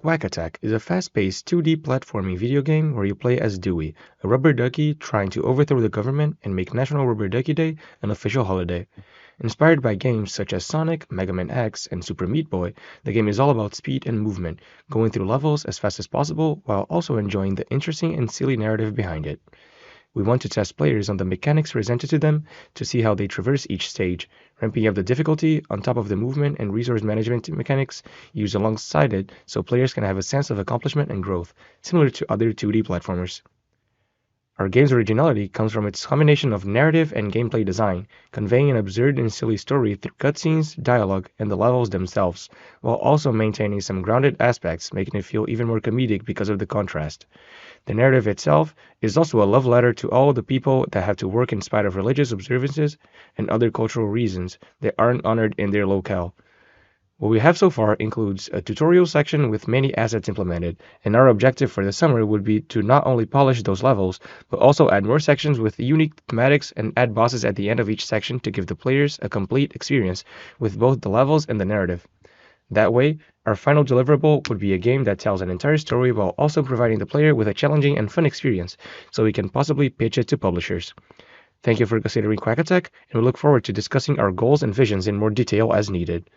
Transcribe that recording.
Quack is a fast-paced 2D platforming video game where you play as Dewey, a rubber ducky trying to overthrow the government and make National Rubber Ducky Day an official holiday. Inspired by games such as Sonic, Mega Man X, and Super Meat Boy, the game is all about speed and movement, going through levels as fast as possible while also enjoying the interesting and silly narrative behind it. We want to test players on the mechanics presented to them to see how they traverse each stage, ramping up the difficulty on top of the movement and resource management mechanics used alongside it so players can have a sense of accomplishment and growth, similar to other 2D platformers. Our game's originality comes from its combination of narrative and gameplay design, conveying an absurd and silly story through cutscenes, dialogue, and the levels themselves, while also maintaining some grounded aspects, making it feel even more comedic because of the contrast. The narrative itself is also a love letter to all the people that have to work in spite of religious observances and other cultural reasons that aren't honored in their locale. What we have so far includes a tutorial section with many assets implemented, and our objective for the summer would be to not only polish those levels, but also add more sections with unique thematics and add bosses at the end of each section to give the players a complete experience with both the levels and the narrative. That way, our final deliverable would be a game that tells an entire story while also providing the player with a challenging and fun experience, so we can possibly pitch it to publishers. Thank you for considering Quack, and we look forward to discussing our goals and visions in more detail as needed.